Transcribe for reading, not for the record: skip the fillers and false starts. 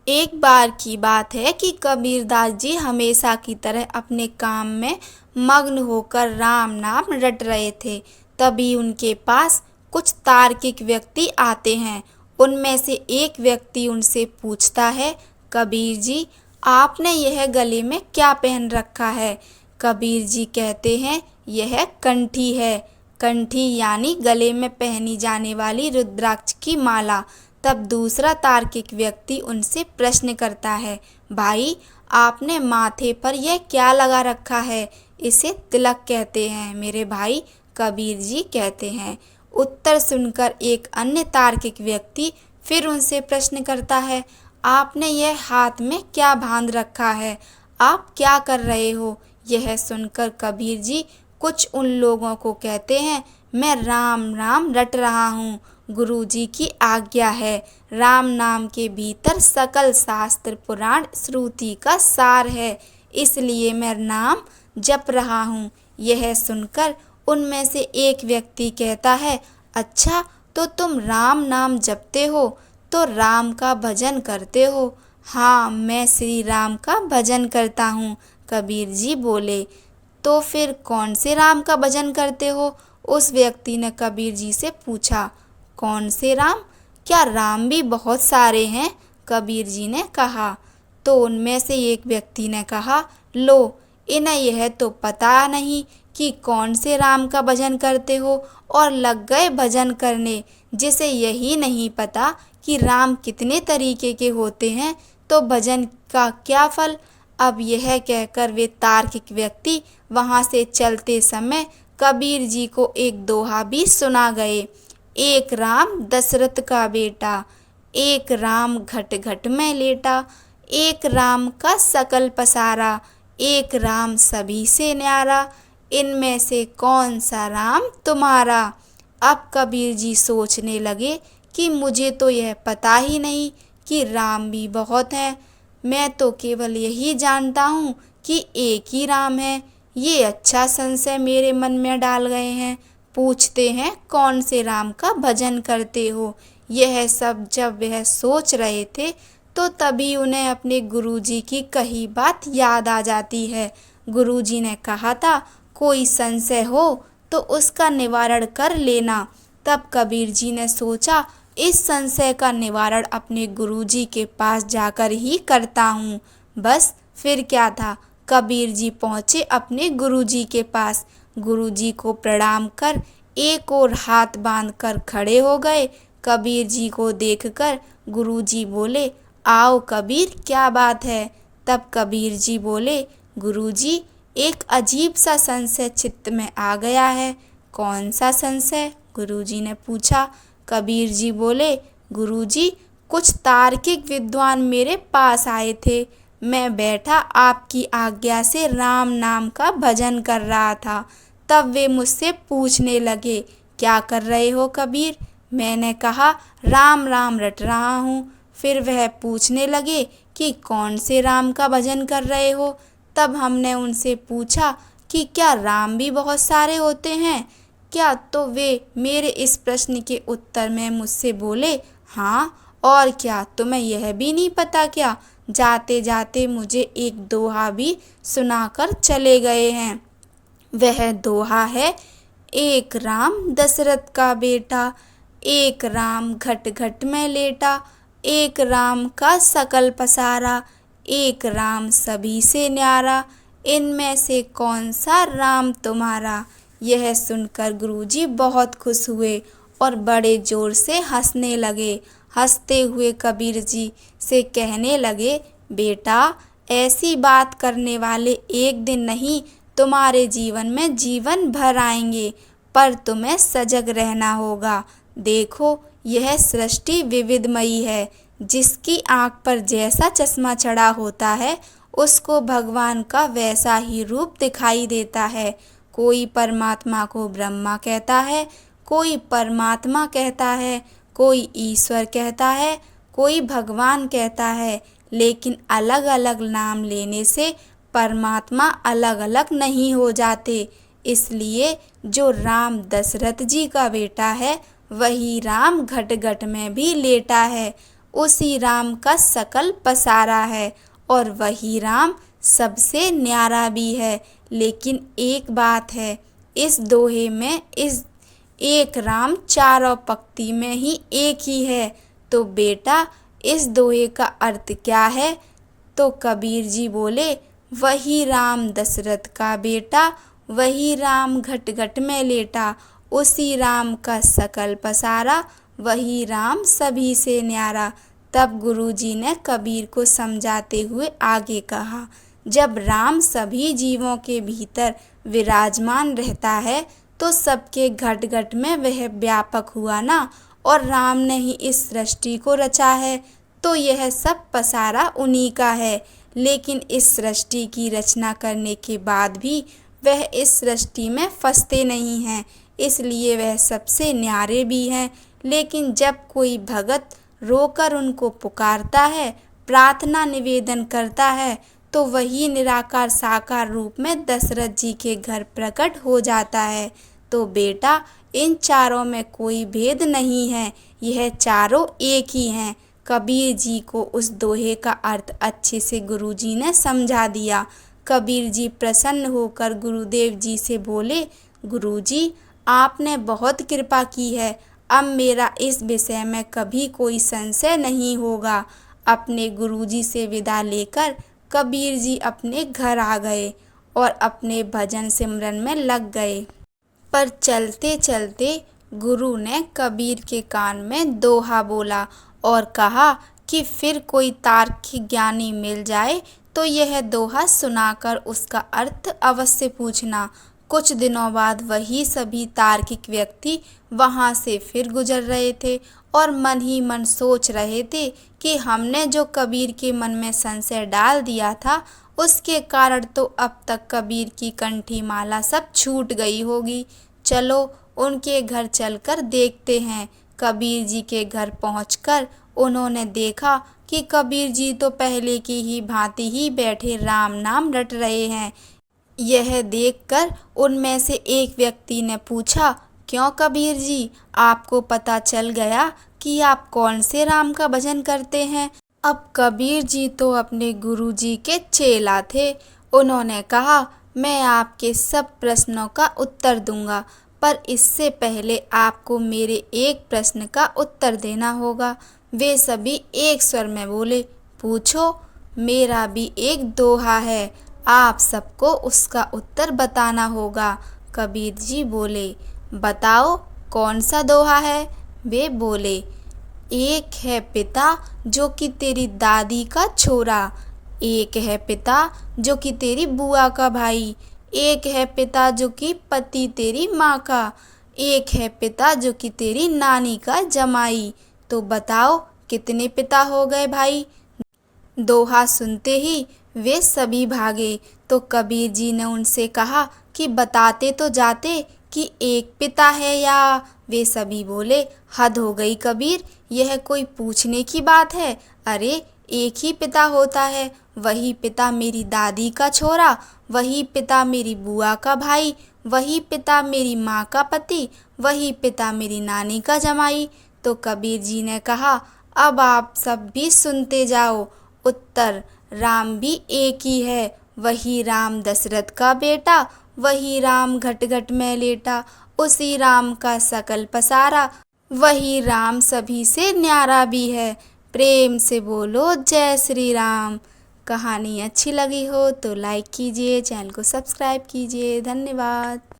एक बार की बात है कि कबीरदास जी हमेशा की तरह अपने काम में मग्न होकर राम नाम रट रहे थे। तभी उनके पास कुछ तार्किक व्यक्ति आते हैं। उनमें से एक व्यक्ति उनसे पूछता है, कबीर जी, आपने यह गले में क्या पहन रखा है? कबीर जी कहते हैं, यह कंठी है। कंठी यानी गले में पहनी जाने वाली रुद्राक्ष की माला। तब दूसरा तार्किक व्यक्ति उनसे प्रश्न करता है, भाई, आपने माथे पर यह क्या लगा रखा है? इसे तिलक कहते हैं मेरे भाई, कबीर जी कहते हैं। उत्तर सुनकर एक अन्य तार्किक व्यक्ति फिर उनसे प्रश्न करता है, आपने यह हाथ में क्या बांध रखा है? आप क्या कर रहे हो? यह सुनकर कबीर जी कुछ उन लोगों को कहते हैं, मैं राम नाम रट रहा हूँ, गुरु जी की आज्ञा है। राम नाम के भीतर सकल शास्त्र पुराण श्रुति का सार है, इसलिए मैं नाम जप रहा हूँ। यह सुनकर उनमें से एक व्यक्ति कहता है, अच्छा, तो तुम राम नाम जपते हो तो राम का भजन करते हो? हाँ, मैं श्री राम का भजन करता हूँ, कबीर जी बोले। तो फिर कौन से राम का भजन करते हो? उस व्यक्ति ने कबीर जी से पूछा। कौन से राम? क्या राम भी बहुत सारे हैं? कबीर जी ने कहा। तो उनमें से एक व्यक्ति ने कहा, लो, इन्हें यह तो पता नहीं कि कौन से राम का भजन करते हो और लग गए भजन करने, जिसे यही नहीं पता कि राम कितने तरीके के होते हैं, तो भजन का क्या फल? अब यह कहकर वे तार्किक व्यक्ति वहां से चलते समय कबीर जी को एक दोहा भी सुना गए। एक राम दशरथ का बेटा, एक राम घट घट में लेटा, एक राम का सकल पसारा, एक राम सभी से न्यारा, इनमें से कौन सा राम तुम्हारा? अब कबीर जी सोचने लगे कि मुझे तो यह पता ही नहीं कि राम भी बहुत हैं। मैं तो केवल यही जानता हूँ कि एक ही राम है। ये अच्छा संशय मेरे मन में डाल गए हैं। पूछते हैं, कौन से राम का भजन करते हो? यह सब जब वह सोच रहे थे तो तभी उन्हें अपने गुरुजी की कही बात याद आ जाती है। गुरुजी ने कहा था, कोई संशय हो तो उसका निवारण कर लेना। तब कबीर जी ने सोचा, इस संशय का निवारण अपने गुरुजी के पास जाकर ही करता हूँ। बस फिर क्या था, कबीर जी पहुँचे अपने गुरुजी के पास। गुरुजी को प्रणाम कर एक और हाथ बांधकर खड़े हो गए। कबीर जी को देखकर गुरुजी बोले, आओ कबीर, क्या बात है? तब कबीर जी बोले, गुरुजी, एक अजीब सा संशय चित्त में आ गया है। कौन सा संशय? गुरुजी ने पूछा। कबीर जी बोले, गुरुजी, कुछ तार्किक विद्वान मेरे पास आए थे। मैं बैठा आपकी आज्ञा से राम नाम का भजन कर रहा था। तब वे मुझसे पूछने लगे, क्या कर रहे हो कबीर? मैंने कहा, राम राम रट रहा हूँ। फिर वह पूछने लगे कि कौन से राम का भजन कर रहे हो? तब हमने उनसे पूछा कि क्या राम भी बहुत सारे होते हैं क्या? तो वे मेरे इस प्रश्न के उत्तर में मुझसे बोले, हाँ, और क्या तुम्हें यह भी नहीं पता क्या? जाते जाते मुझे एक दोहा भी सुनाकर चले गए हैं। वह दोहा है, एक राम दशरथ का बेटा, एक राम घट घट में लेटा, एक राम का सकल पसारा, एक राम सभी से न्यारा, इनमें से कौन सा राम तुम्हारा? यह सुनकर गुरुजी बहुत खुश हुए और बड़े जोर से हंसने लगे। हंसते हुए कबीर जी से कहने लगे, बेटा, ऐसी बात करने वाले एक दिन नहीं, तुम्हारे जीवन में जीवन भर आएंगे, पर तुम्हें सजग रहना होगा। देखो, यह सृष्टि विविधमयी है। जिसकी आँख पर जैसा चश्मा चढ़ा होता है, उसको भगवान का वैसा ही रूप दिखाई देता है। कोई परमात्मा को ब्रह्मा कहता है, कोई परमात्मा कहता है, कोई ईश्वर कहता है, कोई भगवान कहता है, लेकिन अलग अलग नाम लेने से परमात्मा अलग अलग नहीं हो जाते। इसलिए जो राम दशरथ जी का बेटा है, वही राम घट घट में भी लेटा है। उसी राम का सकल पसारा है, और वही राम सबसे न्यारा भी है। लेकिन एक बात है, इस दोहे में इस एक राम चारों पंक्ति में ही एक ही है। तो बेटा, इस दोहे का अर्थ क्या है? तो कबीर जी बोले, वही राम दशरथ का बेटा, वही राम घट घट में लेटा, उसी राम का सकल पसारा, वही राम सभी से न्यारा। तब गुरुजी ने कबीर को समझाते हुए आगे कहा, जब राम सभी जीवों के भीतर विराजमान रहता है तो सबके घट घट में वह व्यापक हुआ ना, और राम ने ही इस सृष्टि को रचा है, तो यह सब पसारा उन्हीं का है। लेकिन इस सृष्टि की रचना करने के बाद भी वह इस सृष्टि में फंसते नहीं हैं, इसलिए वह सबसे न्यारे भी हैं। लेकिन जब कोई भगत रोकर उनको पुकारता है, प्रार्थना निवेदन करता है, तो वही निराकार साकार रूप में दशरथ जी के घर प्रकट हो जाता है। तो बेटा, इन चारों में कोई भेद नहीं है, यह चारों एक ही हैं। कबीर जी को उस दोहे का अर्थ अच्छे से गुरुजी ने समझा दिया। कबीर जी प्रसन्न होकर गुरुदेव जी से बोले, गुरुजी, आपने बहुत कृपा की है, अब मेरा इस विषय में कभी कोई संशय नहीं होगा। अपने गुरुजी से विदा लेकर कबीर जी अपने घर आ गए और अपने भजन सिमरन में लग गए। पर चलते चलते गुरु ने कबीर के कान में दोहा बोला और कहा कि फिर कोई तार्किक ज्ञानी मिल जाए तो यह दोहा सुनाकर उसका अर्थ अवश्य पूछना। कुछ दिनों बाद वही सभी तार्किक व्यक्ति वहाँ से फिर गुजर रहे थे और मन ही मन सोच रहे थे कि हमने जो कबीर के मन में संशय डाल दिया था, उसके कारण तो अब तक कबीर की कंठी माला सब छूट गई होगी। चलो उनके घर चलकर देखते हैं। कबीर जी के घर पहुंचकर उन्होंने देखा कि कबीर जी तो पहले की ही भांति ही बैठे राम नाम रट रहे हैं। यह देखकर उनमें से एक व्यक्ति ने पूछा, क्यों कबीर जी, आपको पता चल गया कि आप कौन से राम का भजन करते हैं? अब कबीर जी तो अपने गुरु जी के चेला थे। उन्होंने कहा, मैं आपके सब प्रश्नों का उत्तर दूंगा, पर इससे पहले आपको मेरे एक प्रश्न का उत्तर देना होगा। वे सभी एक स्वर में बोले, पूछो। मेरा भी एक दोहा है, आप सबको उसका उत्तर बताना होगा। कबीर जी बोले, बताओ कौन सा दोहा है? वे बोले, एक है पिता जो कि तेरी दादी का छोरा, एक है पिता जो कि तेरी बुआ का भाई, एक है पिता जो कि पति तेरी माँ का, एक है पिता जो कि तेरी नानी का जमाई। तो बताओ कितने पिता हो गए भाई? दोहा सुनते ही वे सभी भागे। तो कबीर जी ने उनसे कहा कि बताते तो जाते कि एक पिता है या? वे सभी बोले, हद हो गई कबीर, यह कोई पूछने की बात है? अरे एक ही पिता होता है, वही पिता मेरी दादी का छोरा, वही पिता मेरी बुआ का भाई, वही पिता मेरी माँ का पति, वही पिता मेरी नानी का जमाई। तो कबीर जी ने कहा, अब आप सब भी सुनते जाओ। उत्तर, राम भी एक ही है, वही राम दशरथ का बेटा, वही राम घट घट में लेटा, उसी राम का सकल पसारा, वही राम सभी से न्यारा भी है। प्रेम से बोलो जय श्री राम। कहानी अच्छी लगी हो तो लाइक कीजिए, चैनल को सब्सक्राइब कीजिए। धन्यवाद।